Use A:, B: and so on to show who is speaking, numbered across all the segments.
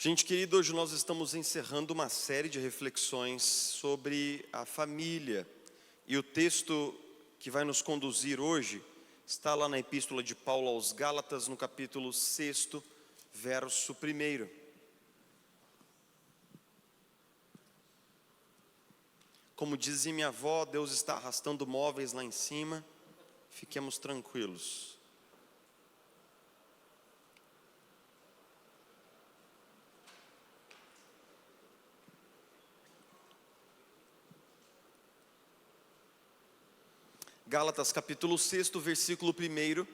A: Gente querida, hoje nós estamos encerrando uma série de reflexões sobre a família. E o texto que vai nos conduzir hoje está lá na Epístola de Paulo aos Gálatas, no capítulo 6, verso 1. Como dizia minha avó, Deus está arrastando móveis lá em cima, fiquemos tranquilos. Gálatas capítulo 6, versículo 1,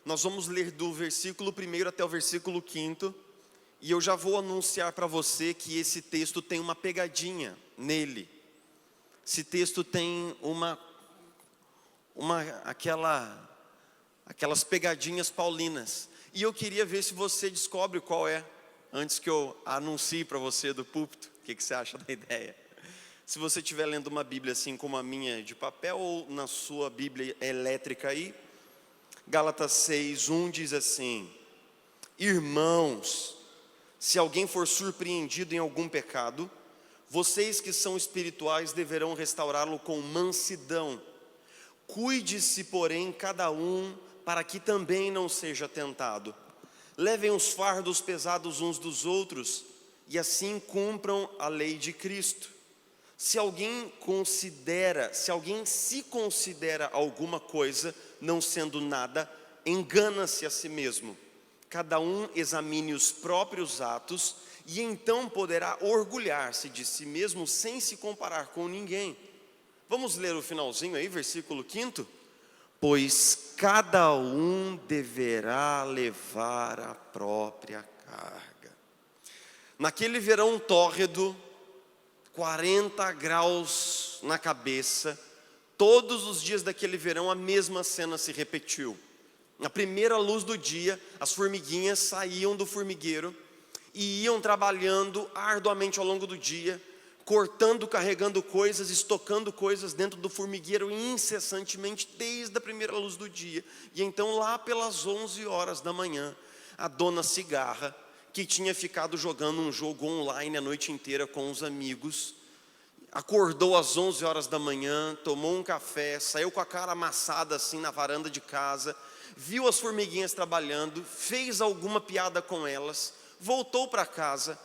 A: nós vamos ler do versículo 1 até o versículo 5, e eu já vou anunciar para você que esse texto tem uma pegadinha nele. Esse texto tem aquelas pegadinhas paulinas, e eu queria ver se você descobre qual é, antes que eu anuncie para você do púlpito. O que você acha da ideia? Se você estiver lendo uma Bíblia assim como a minha de papel ou na sua Bíblia elétrica aí, Gálatas 6:1 diz assim: Irmãos, se alguém for surpreendido em algum pecado, vocês que são espirituais deverão restaurá-lo com mansidão. Cuide-se, porém, cada um, para que também não seja tentado. Levem os fardos pesados uns dos outros e assim cumpram a lei de Cristo. Se alguém se considera alguma coisa, não sendo nada, engana-se a si mesmo. Cada um examine os próprios atos, e então poderá orgulhar-se de si mesmo sem se comparar com ninguém. Vamos ler o finalzinho aí, versículo 5? Pois cada um deverá levar a própria carga. Naquele verão tórrido, 40 graus na cabeça, todos os dias daquele verão a mesma cena se repetiu. Na primeira luz do dia, as formiguinhas saíam do formigueiro e iam trabalhando arduamente ao longo do dia, cortando, carregando coisas, estocando coisas dentro do formigueiro incessantemente desde a primeira luz do dia. E então lá pelas 11 horas da manhã, a dona Cigarra, que tinha ficado jogando um jogo online a noite inteira com os amigos, acordou às 11 horas da manhã, tomou um café, saiu com a cara amassada assim na varanda de casa, viu as formiguinhas trabalhando, fez alguma piada com elas, voltou para casa.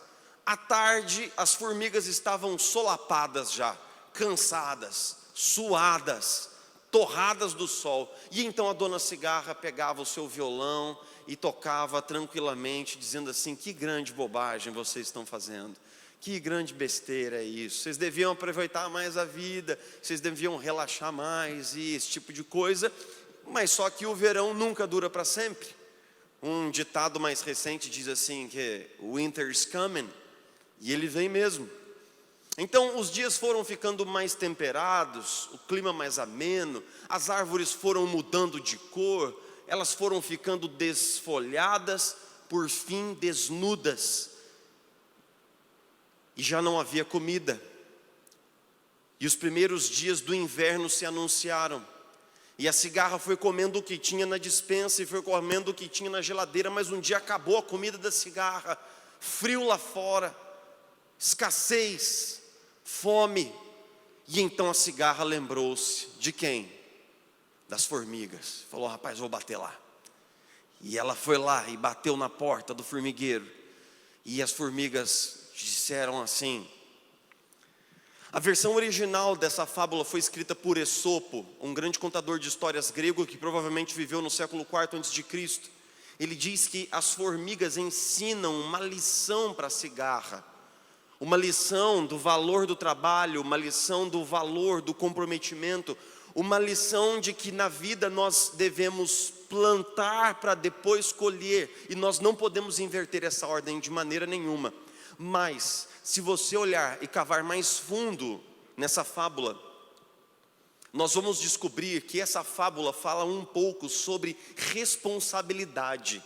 A: À tarde as formigas estavam solapadas já, cansadas, suadas, torradas do sol. E então a dona Cigarra pegava o seu violão e tocava tranquilamente, dizendo assim: que grande bobagem vocês estão fazendo, que grande besteira é isso, vocês deviam aproveitar mais a vida, vocês deviam relaxar mais e esse tipo de coisa. Mas só que o verão nunca dura para sempre. Um ditado mais recente diz assim que winter's coming, e ele vem mesmo. Então os dias foram ficando mais temperados, o clima mais ameno, as árvores foram mudando de cor, elas foram ficando desfolhadas, por fim desnudas, e já não havia comida. E os primeiros dias do inverno se anunciaram, e a Cigarra foi comendo o que tinha na despensa e foi comendo o que tinha na geladeira, mas um dia acabou a comida da Cigarra, frio lá fora, escassez, fome. E então a Cigarra lembrou-se de quem? Das formigas. Falou: rapaz, vou bater lá. E ela foi lá e bateu na porta do formigueiro, e as formigas disseram assim. A versão original dessa fábula foi escrita por Esopo, um grande contador de histórias grego que provavelmente viveu no século IV a.C. Ele diz que as formigas ensinam uma lição para a Cigarra, uma lição do valor do trabalho, uma lição do valor do comprometimento, uma lição de que na vida nós devemos plantar para depois colher, e nós não podemos inverter essa ordem de maneira nenhuma. Mas se você olhar e cavar mais fundo nessa fábula, nós vamos descobrir que essa fábula fala um pouco sobre responsabilidade.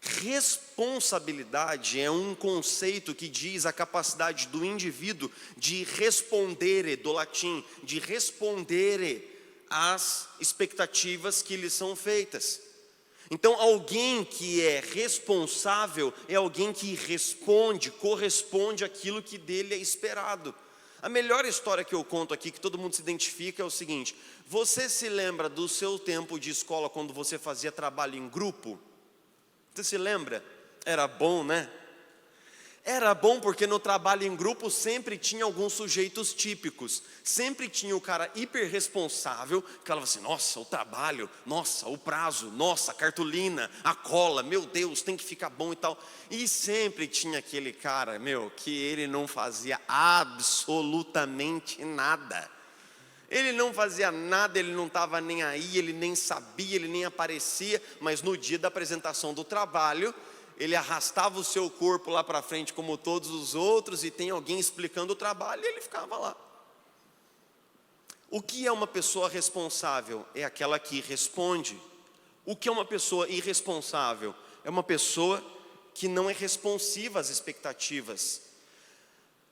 A: Responsabilidade é um conceito que diz a capacidade do indivíduo de respondere, do latim, de respondere às expectativas que lhe são feitas. Então, alguém que é responsável é alguém que responde, corresponde àquilo que dele é esperado. A melhor história que eu conto aqui, que todo mundo se identifica, é o seguinte: você se lembra do seu tempo de escola quando você fazia trabalho em grupo? Você se lembra? Era bom, né? Era bom porque no trabalho em grupo sempre tinha alguns sujeitos típicos. Sempre tinha o cara hiper responsável, que falava assim: nossa, o trabalho, nossa, o prazo, nossa, a cartolina, a cola, meu Deus, tem que ficar bom e tal. E sempre tinha aquele cara, que ele não fazia absolutamente nada. Ele não fazia nada, ele não estava nem aí, ele nem sabia, ele nem aparecia. Mas no dia da apresentação do trabalho, ele arrastava o seu corpo lá para frente como todos os outros, e tem alguém explicando o trabalho e ele ficava lá. O que é uma pessoa responsável? É aquela que responde. O que é uma pessoa irresponsável? É uma pessoa que não é responsiva às expectativas.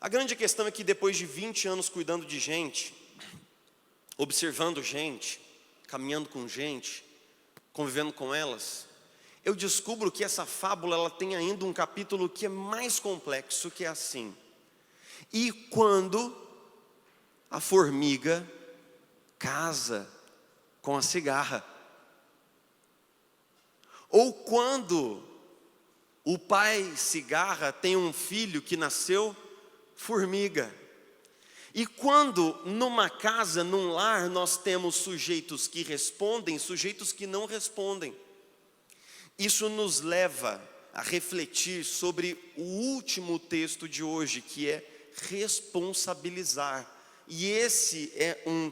A: A grande questão é que depois de 20 anos cuidando de gente, observando gente, caminhando com gente, convivendo com elas, eu descubro que essa fábula ela tem ainda um capítulo que é mais complexo, que é assim: e quando a formiga casa com a cigarra? Ou quando o pai cigarra tem um filho que nasceu formiga? E quando numa casa, num lar, nós temos sujeitos que respondem, sujeitos que não respondem? Isso nos leva a refletir sobre o último texto de hoje, que é responsabilizar. E esse é um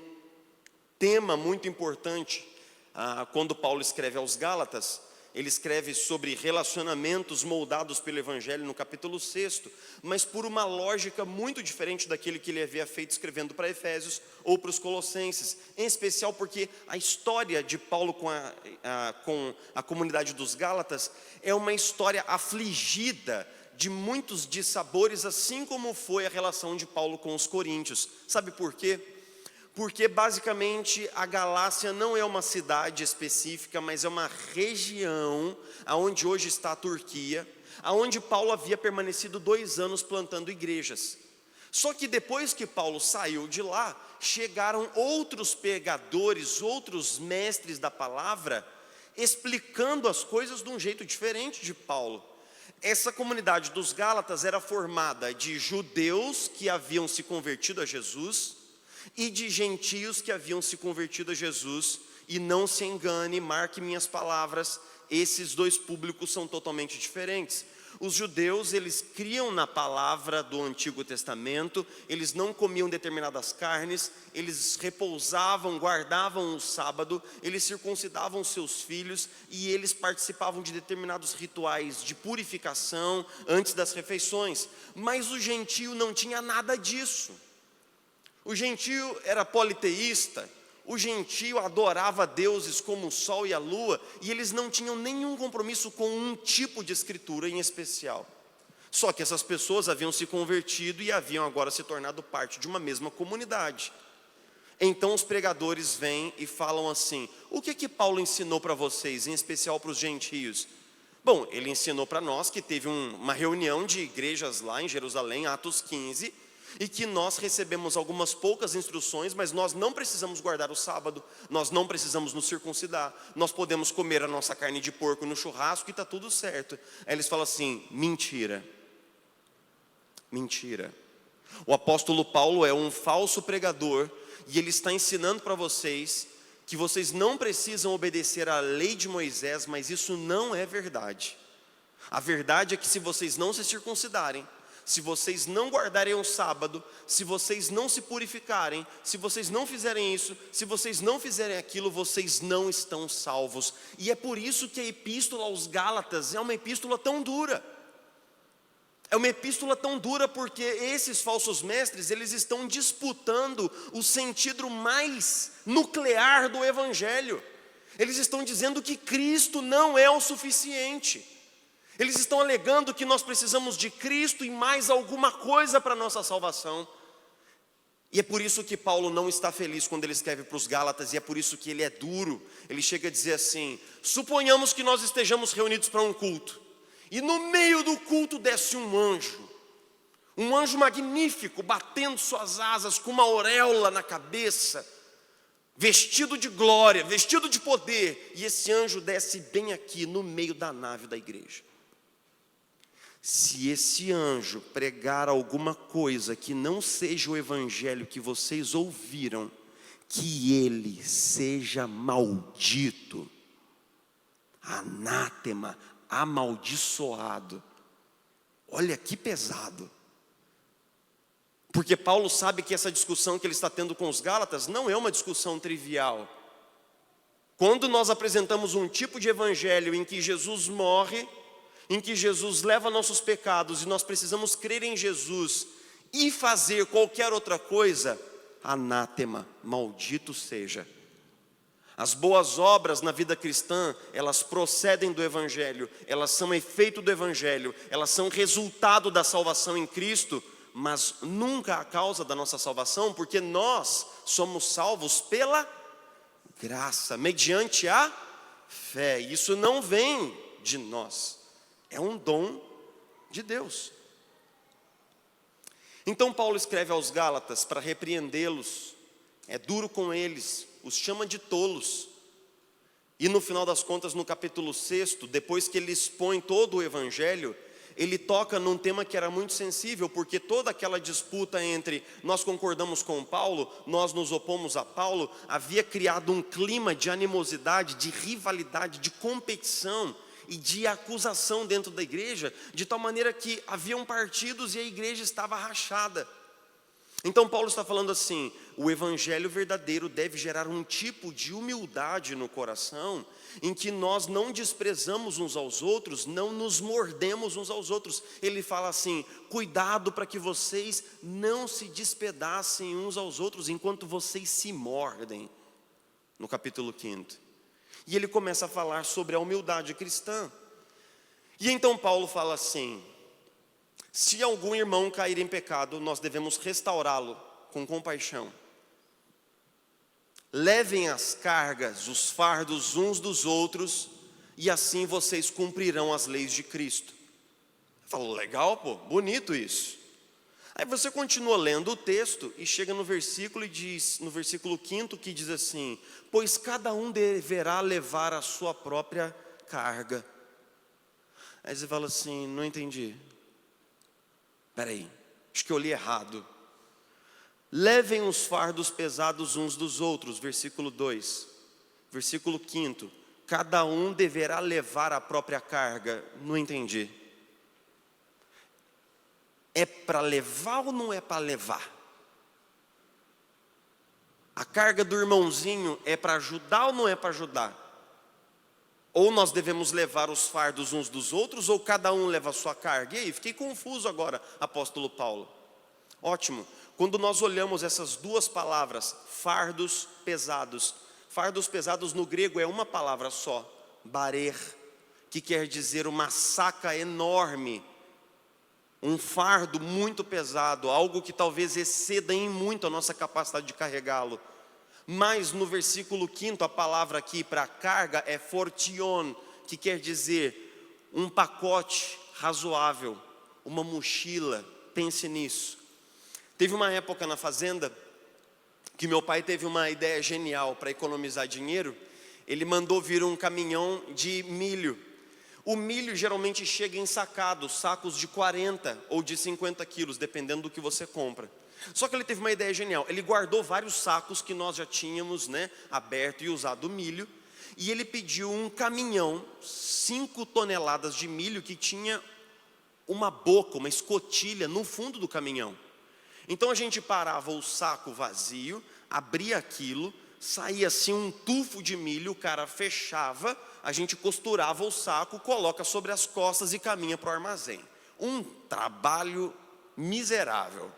A: tema muito importante. Quando Paulo escreve aos Gálatas, ele escreve sobre relacionamentos moldados pelo Evangelho no capítulo 6, mas por uma lógica muito diferente daquele que ele havia feito escrevendo para Efésios ou para os Colossenses. Em especial porque a história de Paulo com a comunidade dos Gálatas é uma história afligida de muitos dissabores, assim como foi a relação de Paulo com os coríntios. Sabe por quê? Porque basicamente a Galácia não é uma cidade específica, mas é uma região aonde hoje está a Turquia, aonde Paulo havia permanecido 2 anos plantando igrejas. Só que depois que Paulo saiu de lá, chegaram outros pregadores, outros mestres da palavra, explicando as coisas de um jeito diferente de Paulo. Essa comunidade dos Gálatas era formada de judeus que haviam se convertido a Jesus e de gentios que haviam se convertido a Jesus. E não se engane, marque minhas palavras, esses dois públicos são totalmente diferentes. Os judeus, eles criam na palavra do Antigo Testamento, eles não comiam determinadas carnes, eles repousavam, guardavam o sábado, eles circuncidavam seus filhos e eles participavam de determinados rituais de purificação antes das refeições. Mas o gentio não tinha nada disso. O gentio era politeísta, o gentio adorava deuses como o sol e a lua, e eles não tinham nenhum compromisso com um tipo de escritura em especial. Só que essas pessoas haviam se convertido e haviam agora se tornado parte de uma mesma comunidade. Então os pregadores vêm e falam assim: o que Paulo ensinou para vocês, em especial para os gentios? Bom, ele ensinou para nós que teve uma reunião de igrejas lá em Jerusalém, Atos 15, e que nós recebemos algumas poucas instruções, mas nós não precisamos guardar o sábado, nós não precisamos nos circuncidar, nós podemos comer a nossa carne de porco no churrasco e está tudo certo. Aí eles falam assim: mentira, mentira. O apóstolo Paulo é um falso pregador e ele está ensinando para vocês que vocês não precisam obedecer à lei de Moisés, mas isso não é verdade. A verdade é que se vocês não se circuncidarem, se vocês não guardarem o sábado, se vocês não se purificarem, se vocês não fizerem isso, se vocês não fizerem aquilo, vocês não estão salvos. E é por isso que a epístola aos Gálatas é uma epístola tão dura. É uma epístola tão dura porque esses falsos mestres, eles estão disputando o sentido mais nuclear do Evangelho. Eles estão dizendo que Cristo não é o suficiente. Eles estão alegando que nós precisamos de Cristo e mais alguma coisa para a nossa salvação. E é por isso que Paulo não está feliz quando ele escreve para os Gálatas, e é por isso que ele é duro. Ele chega a dizer assim: suponhamos que nós estejamos reunidos para um culto, e no meio do culto desce um anjo magnífico, batendo suas asas, com uma auréola na cabeça, vestido de glória, vestido de poder, e esse anjo desce bem aqui no meio da nave da igreja. Se esse anjo pregar alguma coisa que não seja o evangelho que vocês ouviram, que ele seja maldito, anátema, amaldiçoado. Olha que pesado. Porque Paulo sabe que essa discussão que ele está tendo com os Gálatas não é uma discussão trivial. Quando nós apresentamos um tipo de evangelho em que Jesus morre, em que Jesus leva nossos pecados e nós precisamos crer em Jesus e fazer qualquer outra coisa, anátema, maldito seja. As boas obras na vida cristã, elas procedem do evangelho, elas são efeito do evangelho, elas são resultado da salvação em Cristo, mas nunca a causa da nossa salvação, porque nós somos salvos pela graça, mediante a fé. Isso não vem de nós. É um dom de Deus. Então Paulo escreve aos Gálatas para repreendê-los, é duro com eles, os chama de tolos. E no final das contas, no capítulo 6, depois que ele expõe todo o evangelho, ele toca num tema que era muito sensível, porque toda aquela disputa entre nós concordamos com Paulo, nós nos opomos a Paulo, havia criado um clima de animosidade, de rivalidade, de competição e de acusação dentro da igreja, de tal maneira que haviam partidos e a igreja estava rachada. Então Paulo está falando assim: o evangelho verdadeiro deve gerar um tipo de humildade no coração, em que nós não desprezamos uns aos outros, não nos mordemos uns aos outros. Ele fala assim: cuidado para que vocês não se despedacem uns aos outros enquanto vocês se mordem, no capítulo 5. E ele começa a falar sobre a humildade cristã. E então Paulo fala assim: se algum irmão cair em pecado, nós devemos restaurá-lo com compaixão. Levem as cargas, os fardos uns dos outros, e assim vocês cumprirão as leis de Cristo. Falou, legal, pô, bonito isso. Aí você continua lendo o texto e chega no versículo e diz, no versículo 5, que diz assim: pois cada um deverá levar a sua própria carga. Aí você fala assim: não entendi. Peraí, acho que eu li errado. Levem os fardos pesados uns dos outros, versículo 2. Versículo 5, cada um deverá levar a própria carga. Não entendi. É para levar ou não é para levar? A carga do irmãozinho é para ajudar ou não é para ajudar? Ou nós devemos levar os fardos uns dos outros, ou cada um leva a sua carga? E aí, fiquei confuso agora, apóstolo Paulo. Ótimo, quando nós olhamos essas duas palavras, fardos pesados no grego é uma palavra só, barer, que quer dizer uma saca enorme, um fardo muito pesado, algo que talvez exceda em muito a nossa capacidade de carregá-lo. Mas no versículo 5, a palavra aqui para carga é fortion, que quer dizer um pacote razoável, uma mochila. Pense nisso. Teve uma época na fazenda que meu pai teve uma ideia genial para economizar dinheiro. Ele mandou vir um caminhão de milho. O milho geralmente chega em sacos de 40 ou de 50 quilos, dependendo do que você compra. Só que ele teve uma ideia genial. Ele guardou vários sacos que nós já tínhamos, aberto e usado milho. E ele pediu um caminhão, 5 toneladas de milho, que tinha uma boca, uma escotilha no fundo do caminhão. Então a gente parava o saco vazio, abria aquilo, saía assim um tufo de milho, o cara fechava, a gente costurava o saco, coloca sobre as costas e caminha para o armazém. Um trabalho miserável.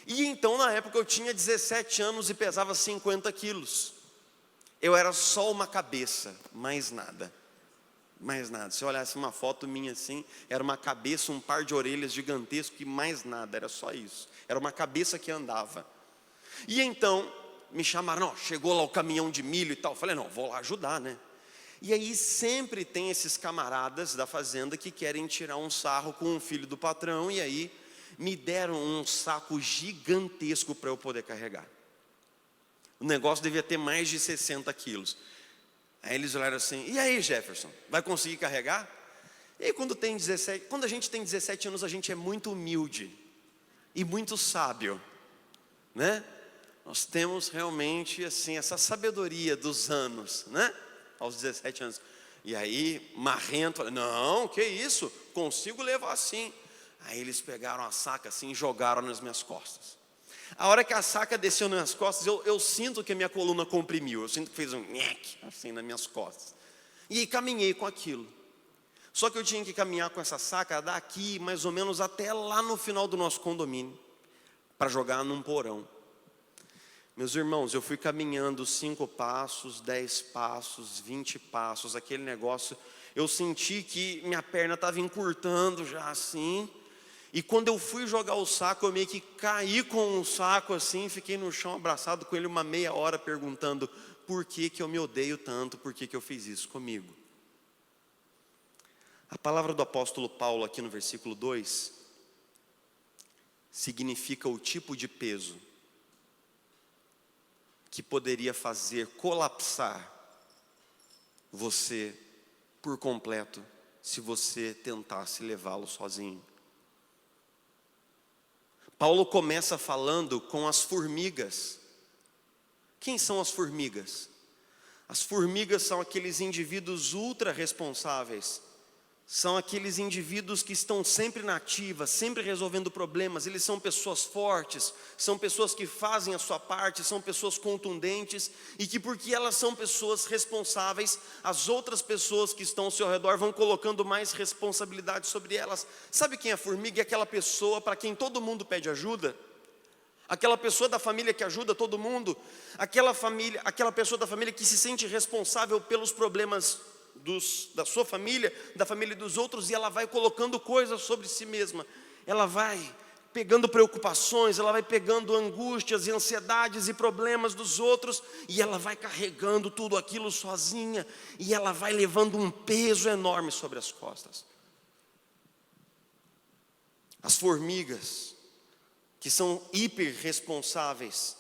A: E então na época eu tinha 17 anos e pesava 50 quilos. Eu era só uma cabeça, mais nada. mais nada. Se olhasse uma foto minha assim, era uma cabeça, um par de orelhas gigantesco e mais nada, era só isso. Era uma cabeça que andava. E então, me chamaram, não, chegou lá o caminhão de milho e tal. Eu falei, não, vou lá ajudar, né? E aí sempre tem esses camaradas da fazenda que querem tirar um sarro com o filho do patrão. E aí me deram um saco gigantesco para eu poder carregar. O negócio devia ter mais de 60 quilos. Aí eles olharam assim, e aí Jefferson, vai conseguir carregar? E aí quando a gente tem 17 anos, a gente é muito humilde e muito sábio, né? Nós temos realmente assim, essa sabedoria dos anos, né? Aos 17 anos. E aí, marrento, falei, não, que isso? Consigo levar assim. Aí eles pegaram a saca assim e jogaram nas minhas costas. A hora que a saca desceu nas minhas costas, eu sinto que a minha coluna comprimiu. Eu sinto que fez um nhec, assim nas minhas costas. E aí caminhei com aquilo. Só que eu tinha que caminhar com essa saca daqui mais ou menos até lá no final do nosso condomínio, para jogar num porão. Meus irmãos, eu fui caminhando 5 passos, 10 passos, 20 passos, aquele negócio. Eu senti que minha perna estava encurtando já assim. E quando eu fui jogar o saco, eu meio que caí com o saco assim, fiquei no chão abraçado com ele uma meia hora perguntando por que eu me odeio tanto, por que eu fiz isso comigo. A palavra do apóstolo Paulo aqui no versículo 2 significa o tipo de peso que poderia fazer colapsar você por completo se você tentasse levá-lo sozinho. Paulo começa falando com as formigas. Quem são as formigas? As formigas são aqueles indivíduos ultra responsáveis. São aqueles indivíduos que estão sempre na ativa, sempre resolvendo problemas. Eles são pessoas fortes, são pessoas que fazem a sua parte, são pessoas contundentes. E que porque elas são pessoas responsáveis, as outras pessoas que estão ao seu redor vão colocando mais responsabilidade sobre elas. Sabe quem é a formiga? É aquela pessoa para quem todo mundo pede ajuda. Aquela pessoa da família que ajuda todo mundo. Aquela pessoa da família que se sente responsável pelos problemas da sua família, da família dos outros, e ela vai colocando coisas sobre si mesma. Ela vai pegando preocupações, ela vai pegando angústias e ansiedades e problemas dos outros, e ela vai carregando tudo aquilo sozinha, e ela vai levando um peso enorme sobre as costas. As formigas, que são hiper responsáveis,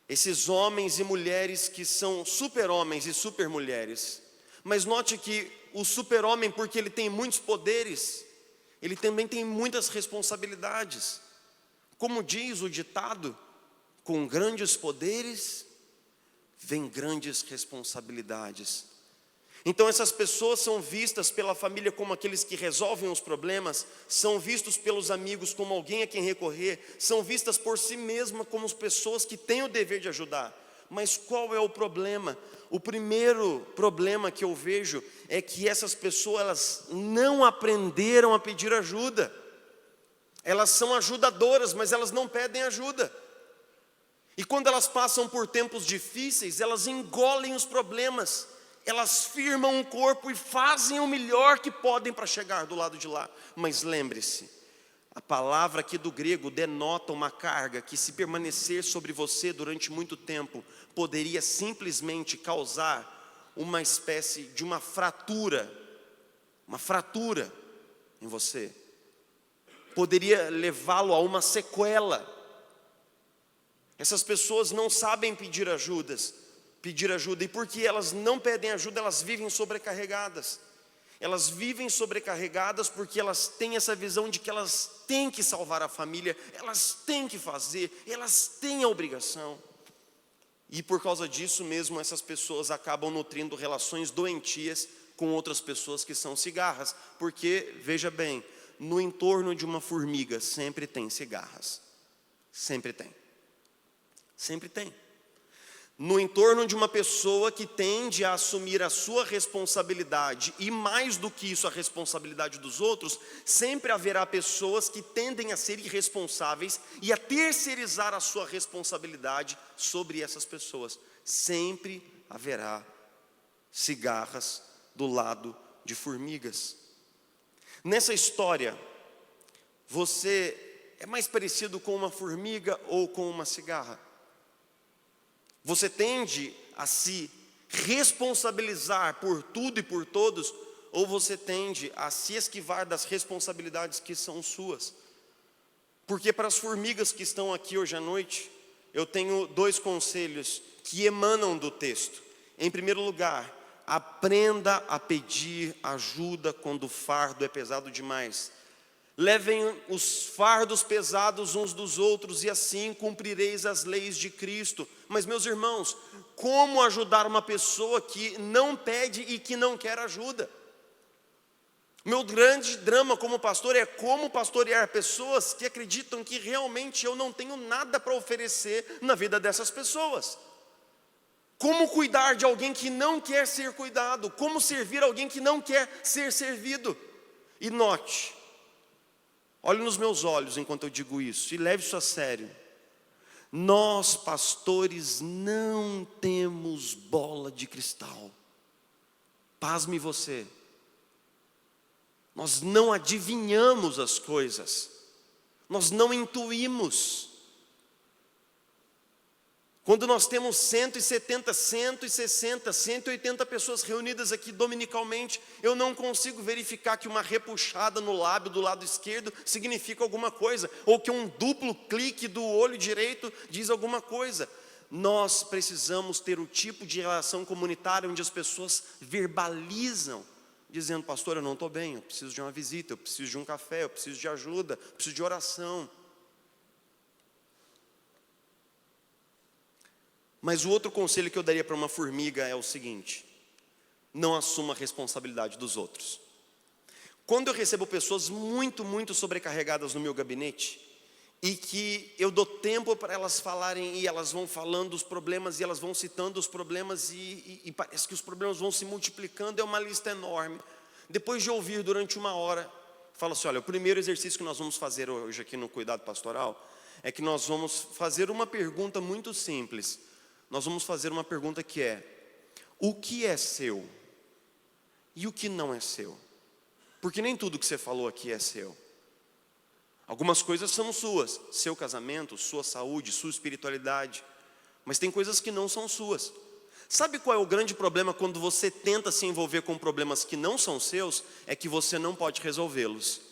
A: esses homens e mulheres que são super homens e super mulheres. Mas note que o super-homem, porque ele tem muitos poderes, ele também tem muitas responsabilidades. Como diz o ditado, com grandes poderes, vem grandes responsabilidades. Então essas pessoas são vistas pela família como aqueles que resolvem os problemas, são vistos pelos amigos como alguém a quem recorrer, são vistas por si mesmas como pessoas que têm o dever de ajudar. Mas qual é o problema? O primeiro problema que eu vejo é que essas pessoas, elas não aprenderam a pedir ajuda. Elas são ajudadoras, mas elas não pedem ajuda. E quando elas passam por tempos difíceis, elas engolem os problemas. Elas firmam o corpo e fazem o melhor que podem para chegar do lado de lá. Mas lembre-se, a palavra aqui do grego denota uma carga que, se permanecer sobre você durante muito tempo, poderia simplesmente causar uma espécie de uma fratura em você. Poderia levá-lo a uma sequela. Essas pessoas não sabem pedir ajuda, e porque elas não pedem ajuda, elas vivem sobrecarregadas. Elas vivem sobrecarregadas porque elas têm essa visão de que elas têm que salvar a família, elas têm que fazer, elas têm a obrigação. E por causa disso mesmo, essas pessoas acabam nutrindo relações doentias com outras pessoas que são cigarras. Porque, veja bem, no entorno de uma formiga sempre tem cigarras. Sempre tem. Sempre tem. No entorno de uma pessoa que tende a assumir a sua responsabilidade, e mais do que isso, a responsabilidade dos outros, sempre haverá pessoas que tendem a ser irresponsáveis e a terceirizar a sua responsabilidade sobre essas pessoas. Sempre haverá cigarras do lado de formigas. Nessa história, você é mais parecido com uma formiga ou com uma cigarra? Você tende a se responsabilizar por tudo e por todos, ou você tende a se esquivar das responsabilidades que são suas? Porque para as formigas que estão aqui hoje à noite, eu tenho 2 conselhos que emanam do texto. Em primeiro lugar, aprenda a pedir ajuda quando o fardo é pesado demais. Levem os fardos pesados uns dos outros e assim cumprireis as leis de Cristo. Mas, meus irmãos, como ajudar uma pessoa que não pede e que não quer ajuda? Meu grande drama como pastor é como pastorear pessoas que acreditam que realmente eu não tenho nada para oferecer na vida dessas pessoas. Como cuidar de alguém que não quer ser cuidado? Como servir alguém que não quer ser servido? E note, olhe nos meus olhos enquanto eu digo isso e leve isso a sério. Nós, pastores, não temos bola de cristal. Pasme você. Nós não adivinhamos as coisas. Nós não intuímos. Quando nós temos 170, 160, 180 pessoas reunidas aqui dominicalmente, eu não consigo verificar que uma repuxada no lábio do lado esquerdo significa alguma coisa, ou que um duplo clique do olho direito diz alguma coisa. Nós precisamos ter o tipo de relação comunitária onde as pessoas verbalizam, dizendo: pastor, eu não estou bem, eu preciso de uma visita, eu preciso de um café, eu preciso de ajuda, eu preciso de oração. Mas o outro conselho que eu daria para uma formiga é o seguinte: não assuma a responsabilidade dos outros. Quando eu recebo pessoas muito sobrecarregadas no meu gabinete, e que eu dou tempo para elas falarem, e elas vão falando os problemas, e elas vão citando os problemas, e parece que os problemas vão se multiplicando, é uma lista enorme. Depois de ouvir durante 1 hora, falo assim: olha, o primeiro exercício que nós vamos fazer hoje aqui no Cuidado Pastoral, é que nós vamos fazer uma pergunta muito simples. Nós vamos fazer uma pergunta que é: o que é seu? E o que não é seu? Porque nem tudo que você falou aqui é seu. Algumas coisas são suas, seu casamento, sua saúde, sua espiritualidade. Mas tem coisas que não são suas. Sabe qual é o grande problema quando você tenta se envolver com problemas que não são seus? É que você não pode resolvê-los.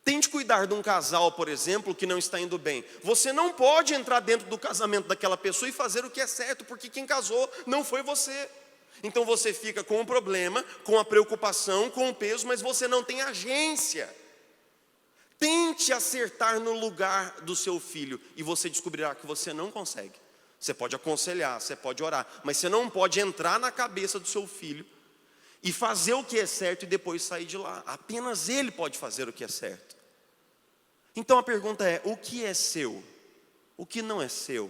A: Tente cuidar de um casal, por exemplo, que não está indo bem. Você não pode entrar dentro do casamento daquela pessoa e fazer o que é certo, porque quem casou não foi você. Então você fica com o problema, com a preocupação, com o peso, mas você não tem agência. Tente acertar no lugar do seu filho e você descobrirá que você não consegue. Você pode aconselhar, você pode orar, mas você não pode entrar na cabeça do seu filho e fazer o que é certo e depois sair de lá. Apenas ele pode fazer o que é certo. Então a pergunta é: o que é seu? O que não é seu?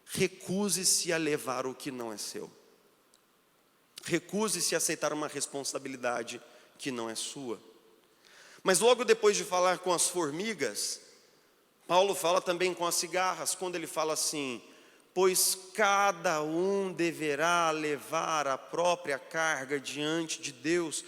A: Recuse-se a levar o que não é seu. Recuse-se a aceitar uma responsabilidade que não é sua. Mas logo depois de falar com as formigas, Paulo fala também com as cigarras, quando ele fala assim: pois cada um deverá levar a própria carga diante de Deus.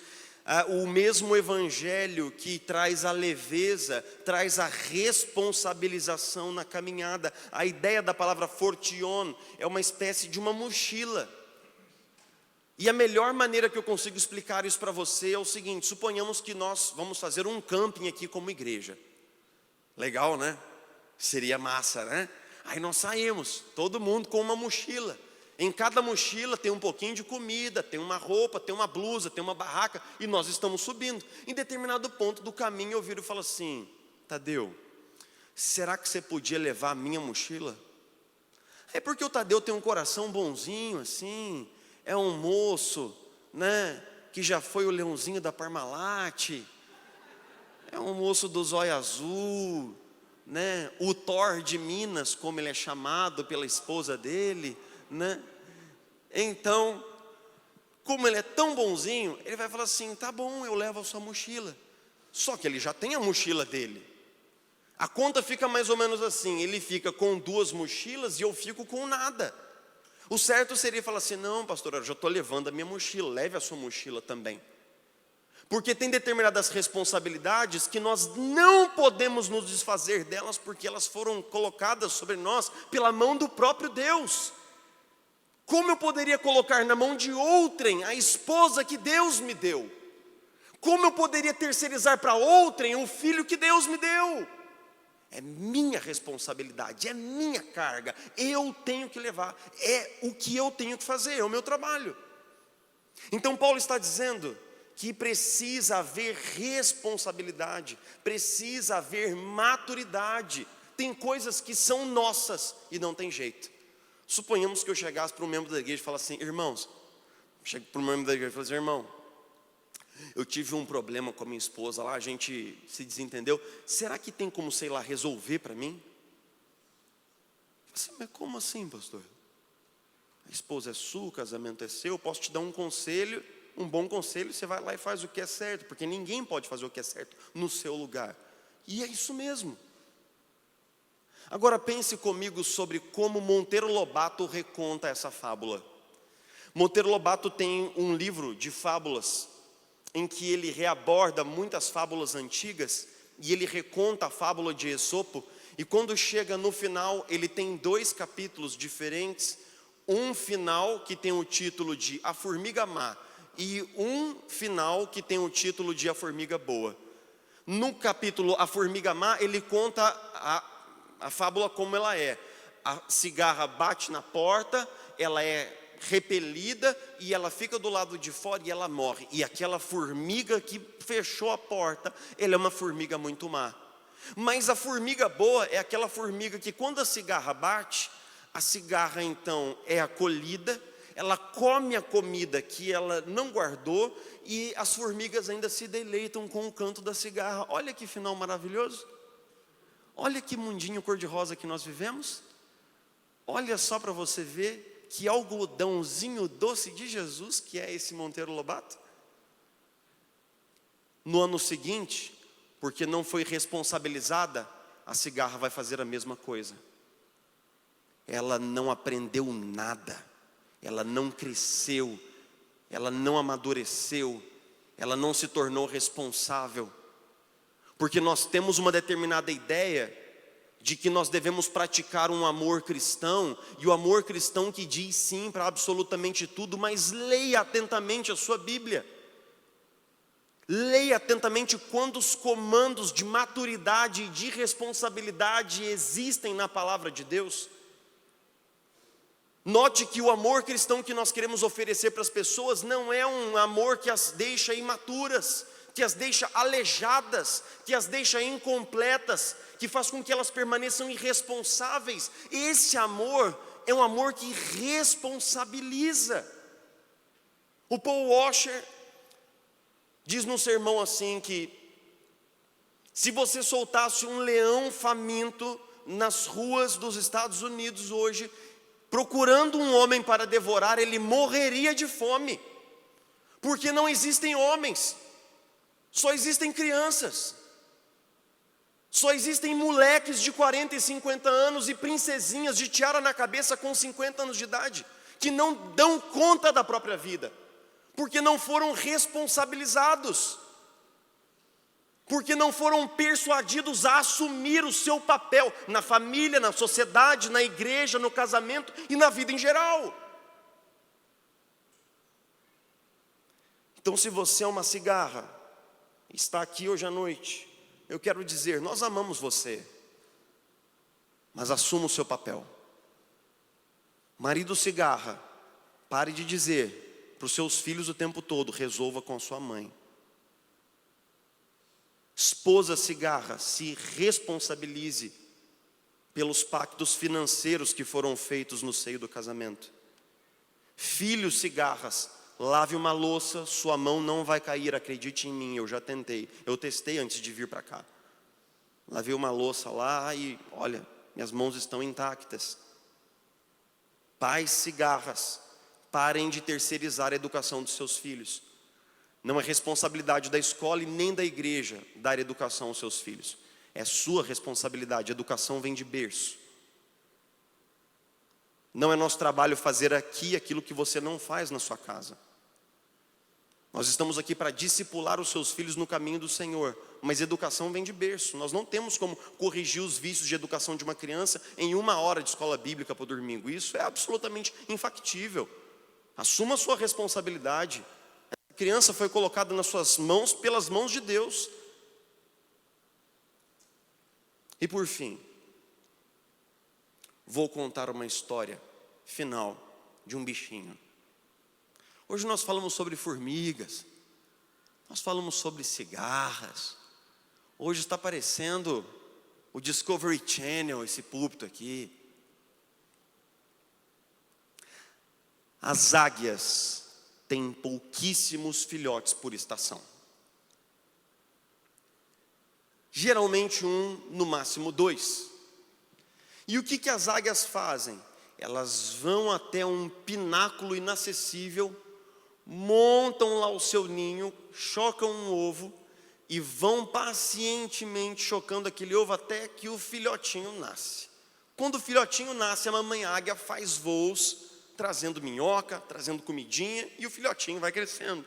A: O mesmo evangelho que traz a leveza, traz a responsabilização na caminhada. A ideia da palavra fortion é uma espécie de uma mochila. E a melhor maneira que eu consigo explicar isso para você é o seguinte: suponhamos que nós vamos fazer um camping aqui como igreja. Legal, né? Seria massa, né? Aí nós saímos, todo mundo com uma mochila. Em cada mochila tem um pouquinho de comida, tem uma roupa, tem uma blusa, tem uma barraca, e nós estamos subindo. Em determinado ponto do caminho eu viro e falo assim: Tadeu, será que você podia levar a minha mochila? É porque o Tadeu tem um coração bonzinho assim, é um moço, né, que já foi o leãozinho da Parmalat, é um moço do zóio azul, né, o Thor de Minas, como ele é chamado pela esposa dele, né? Então, como ele é tão bonzinho, ele vai falar assim: tá bom, eu levo a sua mochila. Só que ele já tem a mochila dele. A conta fica mais ou menos assim: ele fica com 2 mochilas e eu fico com nada. O certo seria falar assim: não, pastor, eu já estou levando a minha mochila, leve a sua mochila também. Porque tem determinadas responsabilidades que nós não podemos nos desfazer delas, porque elas foram colocadas sobre nós pela mão do próprio Deus. Como eu poderia colocar na mão de outrem a esposa que Deus me deu? Como eu poderia terceirizar para outrem o filho que Deus me deu? É minha responsabilidade, é minha carga, eu tenho que levar, é o que eu tenho que fazer, é o meu trabalho. Então Paulo está dizendo que precisa haver responsabilidade, precisa haver maturidade. Tem coisas que são nossas e não tem jeito. Suponhamos que eu chegasse para um membro da igreja e falasse assim: irmãos, chego para um membro da igreja e falo assim: irmão, eu tive um problema com a minha esposa lá, a gente se desentendeu, será que tem como, sei lá, resolver para mim? Eu falei assim: mas como assim, pastor? A esposa é sua, o casamento é seu, eu posso te dar um conselho, um bom conselho, você vai lá e faz o que é certo, porque ninguém pode fazer o que é certo no seu lugar. E é isso mesmo. Agora pense comigo sobre como Monteiro Lobato reconta essa fábula. Monteiro Lobato tem um livro de fábulas, em que ele reaborda muitas fábulas antigas, e ele reconta a fábula de Esopo, e quando chega no final, ele tem 2 capítulos diferentes, um final que tem o título de A Formiga Má, e um final que tem o título de A Formiga Boa. No capítulo A Formiga Má, ele conta a fábula como ela é. A cigarra bate na porta, ela é repelida e ela fica do lado de fora e ela morre. E aquela formiga que fechou a porta, ela é uma formiga muito má. Mas a formiga boa é aquela formiga que quando a cigarra bate, a cigarra então é acolhida, ela come a comida que ela não guardou e as formigas ainda se deleitam com o canto da cigarra. Olha que final maravilhoso. Olha que mundinho cor-de-rosa que nós vivemos. Olha só para você ver que algodãozinho doce de Jesus que é esse Monteiro Lobato. No ano seguinte, porque não foi responsabilizada, a cigarra vai fazer a mesma coisa. Ela não aprendeu nada, ela não cresceu, ela não amadureceu, ela não se tornou responsável. Porque nós temos uma determinada ideia de que nós devemos praticar um amor cristão, e o amor cristão que diz sim para absolutamente tudo, mas leia atentamente a sua Bíblia. Leia atentamente quantos comandos de maturidade e de responsabilidade existem na palavra de Deus. Note que o amor cristão que nós queremos oferecer para as pessoas não é um amor que as deixa imaturas, que as deixa aleijadas, que as deixa incompletas, que faz com que elas permaneçam irresponsáveis. Esse amor é um amor que responsabiliza. O Paul Washer diz num sermão assim que se você soltasse um leão faminto nas ruas dos Estados Unidos hoje, procurando um homem para devorar, ele morreria de fome, porque não existem homens, só existem crianças, só existem moleques de 40 e 50 anos e princesinhas de tiara na cabeça com 50 anos de idade, que não dão conta da própria vida, porque não foram responsabilizados, porque não foram persuadidos a assumir o seu papel na família, na sociedade, na igreja, no casamento e na vida em geral. Então, se você é uma cigarra, está aqui hoje à noite, eu quero dizer, nós amamos você, mas assuma o seu papel. Marido cigarra, pare de dizer para os seus filhos o tempo todo, resolva com a sua mãe. Esposa cigarra, se responsabilize pelos pactos financeiros que foram feitos no seio do casamento. Filhos cigarras, lave uma louça, sua mão não vai cair, acredite em mim, eu já tentei. Eu testei antes de vir para cá. Lavei uma louça lá e, olha, minhas mãos estão intactas. Pais cigarras, parem de terceirizar a educação dos seus filhos. Não é responsabilidade da escola e nem da igreja dar educação aos seus filhos. É sua responsabilidade, a educação vem de berço. Não é nosso trabalho fazer aqui aquilo que você não faz na sua casa. Nós estamos aqui para discipular os seus filhos no caminho do Senhor, mas educação vem de berço. Nós não temos como corrigir os vícios de educação de uma criança em 1 hora de escola bíblica para o domingo. Isso é absolutamente infactível. Assuma a sua responsabilidade. A criança foi colocada nas suas mãos pelas mãos de Deus. E por fim, vou contar uma história final de um bichinho. Hoje nós falamos sobre formigas, nós falamos sobre cigarras. Hoje está parecendo o Discovery Channel, esse púlpito aqui. As águias têm pouquíssimos filhotes por estação. Geralmente 1, no máximo 2. E o que as águias fazem? Elas vão até um pináculo inacessível, montam lá o seu ninho, chocam um ovo e vão pacientemente chocando aquele ovo até que o filhotinho nasce. Quando o filhotinho nasce, a mamãe águia faz voos, trazendo minhoca, trazendo comidinha, e o filhotinho vai crescendo.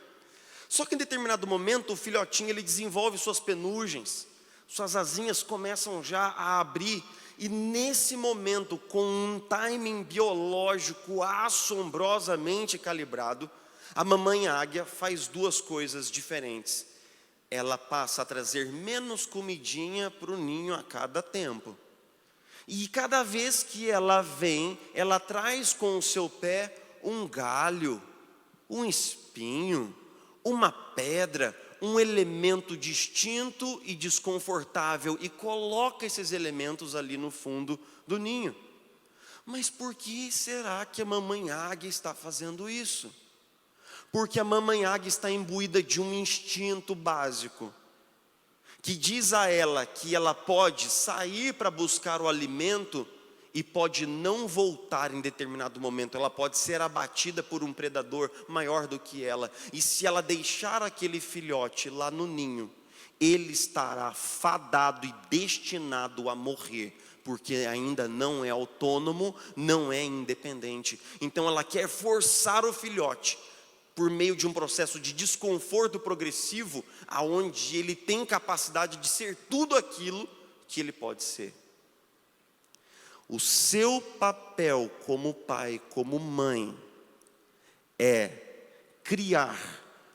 A: Só que em determinado momento, o filhotinho ele desenvolve suas penugens, suas asinhas começam já a abrir, e nesse momento, com um timing biológico assombrosamente calibrado, a mamãe águia faz 2 coisas diferentes. Ela passa a trazer menos comidinha para o ninho a cada tempo. E cada vez que ela vem, ela traz com o seu pé um galho, um espinho, uma pedra, um elemento distinto e desconfortável, e coloca esses elementos ali no fundo do ninho. Mas por que será que a mamãe águia está fazendo isso? Porque a mamãe águia está imbuída de um instinto básico, que diz a ela que ela pode sair para buscar o alimento e pode não voltar em determinado momento. Ela pode ser abatida por um predador maior do que ela. E se ela deixar aquele filhote lá no ninho, ele estará fadado e destinado a morrer, porque ainda não é autônomo, não é independente. Então ela quer forçar o filhote por meio de um processo de desconforto progressivo, aonde ele tem capacidade de ser tudo aquilo que ele pode ser. O seu papel como pai, como mãe, é criar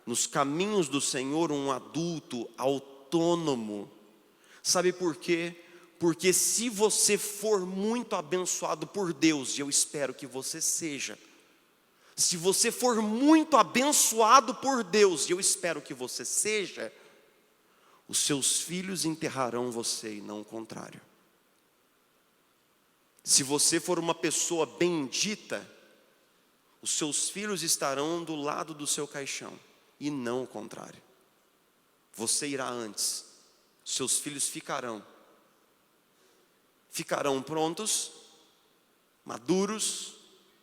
A: nos caminhos do Senhor um adulto autônomo. Sabe por quê? Porque se você for muito abençoado por Deus, e eu espero que você seja, se você for muito abençoado por Deus, e eu espero que você seja, os seus filhos enterrarão você e não o contrário. Se você for uma pessoa bendita, os seus filhos estarão do lado do seu caixão e não o contrário. Você irá antes, seus filhos ficarão prontos, maduros,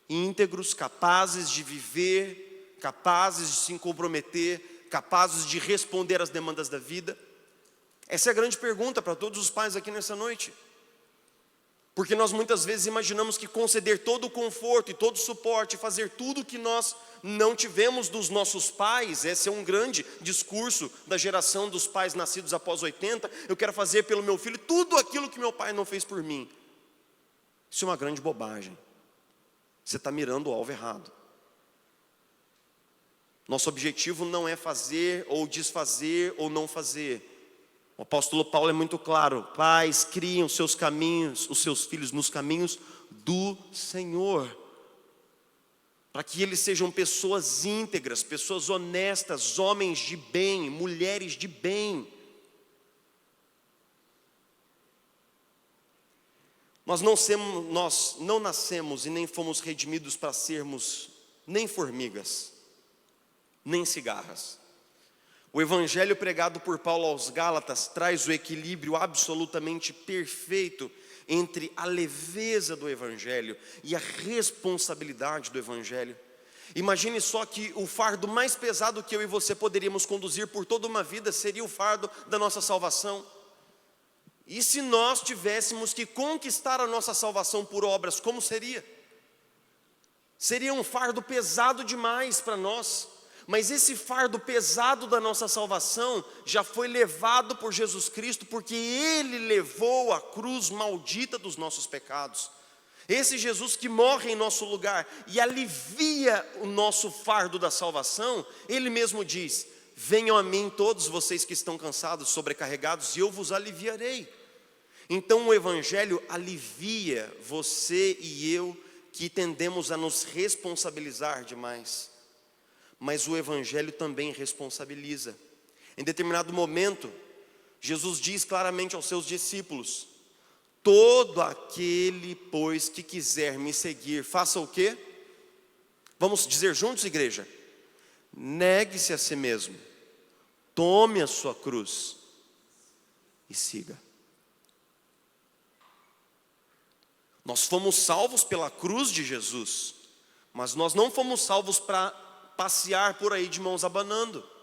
A: íntegros, capazes de viver, capazes de se comprometer, capazes de responder às demandas da vida. Essa é a grande pergunta para todos os pais aqui nessa noite. Porque nós muitas vezes imaginamos que conceder todo o conforto e todo o suporte, fazer tudo o que nós não tivemos dos nossos pais, esse é um grande discurso da geração dos pais nascidos após 80, eu quero fazer pelo meu filho tudo aquilo que meu pai não fez por mim. Isso é uma grande bobagem. Você está mirando o alvo errado. Nosso objetivo não é fazer ou desfazer ou não fazer. O apóstolo Paulo é muito claro: pais, criem os seus caminhos, os seus filhos nos caminhos do Senhor, para que eles sejam pessoas íntegras, pessoas honestas, homens de bem, mulheres de bem. Nós não nascemos e nem fomos redimidos para sermos nem formigas, nem cigarras. O evangelho pregado por Paulo aos Gálatas traz o equilíbrio absolutamente perfeito entre a leveza do evangelho e a responsabilidade do evangelho. Imagine só que o fardo mais pesado que eu e você poderíamos conduzir por toda uma vida seria o fardo da nossa salvação. E se nós tivéssemos que conquistar a nossa salvação por obras, como seria? Seria um fardo pesado demais para nós, Mas esse fardo pesado da nossa salvação já foi levado por Jesus Cristo, porque Ele levou a cruz maldita dos nossos pecados. Esse Jesus que morre em nosso lugar e alivia o nosso fardo da salvação, Ele mesmo diz: venham a mim todos vocês que estão cansados, sobrecarregados, e eu vos aliviarei. Então o Evangelho alivia você e eu, que tendemos a nos responsabilizar demais. Mas o Evangelho também responsabiliza. Em determinado momento, Jesus diz claramente aos seus discípulos: todo aquele, pois, que quiser me seguir, faça o quê? Vamos dizer juntos, igreja? Negue-se a si mesmo, tome a sua cruz e siga. Nós fomos salvos pela cruz de Jesus, mas nós não fomos salvos para passear por aí de mãos abanando.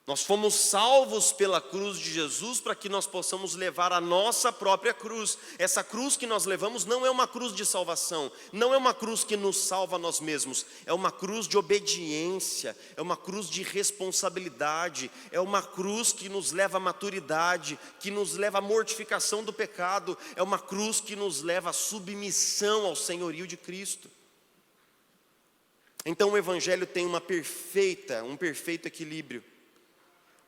A: Nós fomos salvos pela cruz de Jesus para que nós possamos levar a nossa própria cruz. Essa cruz que nós levamos não é uma cruz de salvação, não é uma cruz que nos salva a nós mesmos, é uma cruz de obediência, é uma cruz de responsabilidade, é uma cruz que nos leva à maturidade, que nos leva à mortificação do pecado, é uma cruz que nos leva à submissão ao senhorio de Cristo. Então o Evangelho tem um perfeito equilíbrio.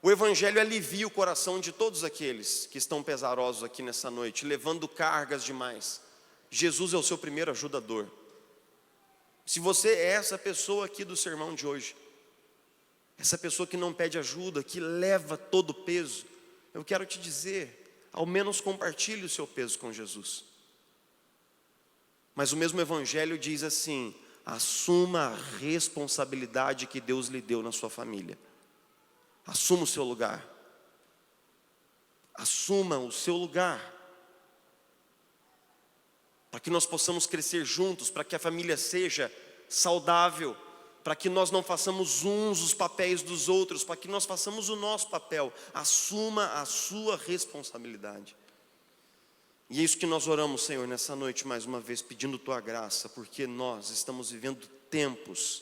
A: O Evangelho alivia o coração de todos aqueles que estão pesarosos aqui nessa noite, levando cargas demais. Jesus é o seu primeiro ajudador. Se você é essa pessoa aqui do sermão de hoje, essa pessoa que não pede ajuda, que leva todo o peso, eu quero te dizer, ao menos compartilhe o seu peso com Jesus. Mas o mesmo Evangelho diz assim: assuma a responsabilidade que Deus lhe deu na sua família. Assuma o seu lugar. Assuma o seu lugar. Para que nós possamos crescer juntos, para que a família seja saudável, para que nós não façamos uns os papéis dos outros, para que nós façamos o nosso papel. Assuma a sua responsabilidade. E é isso que nós oramos, Senhor, nessa noite mais uma vez, pedindo Tua graça, porque nós estamos vivendo tempos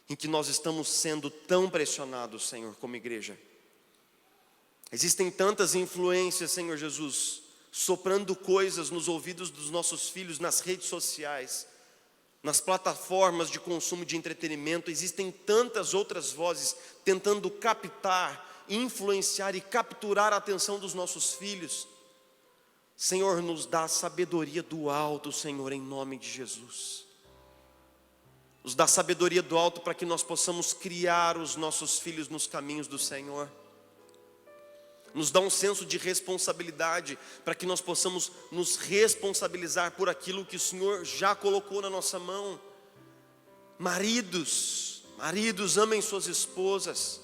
A: em que nós estamos sendo tão pressionados, Senhor, como igreja. Existem tantas influências, Senhor Jesus, soprando coisas nos ouvidos dos nossos filhos nas redes sociais, nas plataformas de consumo de entretenimento. Existem tantas outras vozes tentando captar, influenciar e capturar a atenção dos nossos filhos. Senhor, nos dá a sabedoria do alto, Senhor, em nome de Jesus. Nos dá sabedoria do alto para que nós possamos criar os nossos filhos nos caminhos do Senhor. Nos dá um senso de responsabilidade para que nós possamos nos responsabilizar por aquilo que o Senhor já colocou na nossa mão. Maridos, amem suas esposas.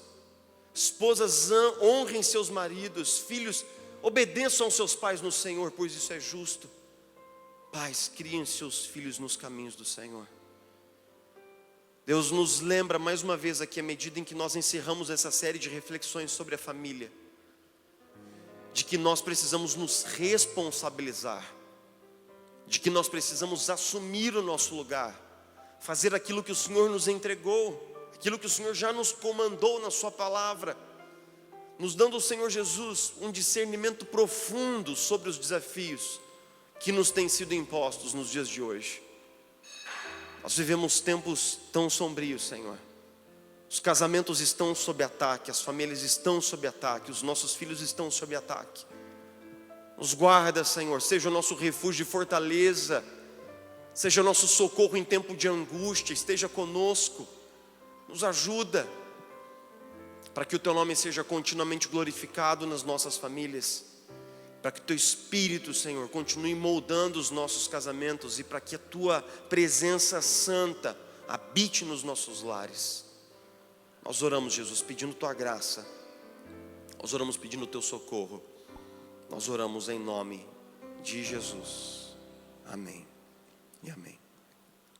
A: Esposas, honrem seus maridos. Filhos, obedeçam aos seus pais no Senhor, pois isso é justo. Pais, criem seus filhos nos caminhos do Senhor. Deus nos lembra mais uma vez aqui, à medida em que nós encerramos essa série de reflexões sobre a família, de que nós precisamos nos responsabilizar, de que nós precisamos assumir o nosso lugar, fazer aquilo que o Senhor nos entregou, aquilo que o Senhor já nos comandou na sua palavra, nos dando o Senhor Jesus um discernimento profundo sobre os desafios que nos têm sido impostos nos dias de hoje. Nós vivemos tempos tão sombrios, Senhor. Os casamentos estão sob ataque, as famílias estão sob ataque, os nossos filhos estão sob ataque. Nos guarda, Senhor, seja o nosso refúgio e fortaleza, seja o nosso socorro em tempo de angústia, esteja conosco, nos ajuda, para que o Teu nome seja continuamente glorificado nas nossas famílias, para que Teu Espírito, Senhor, continue moldando os nossos casamentos e para que a Tua presença santa habite nos nossos lares. Nós oramos, Jesus, pedindo Tua graça, nós oramos pedindo o Teu socorro, nós oramos em nome de Jesus. Amém e amém.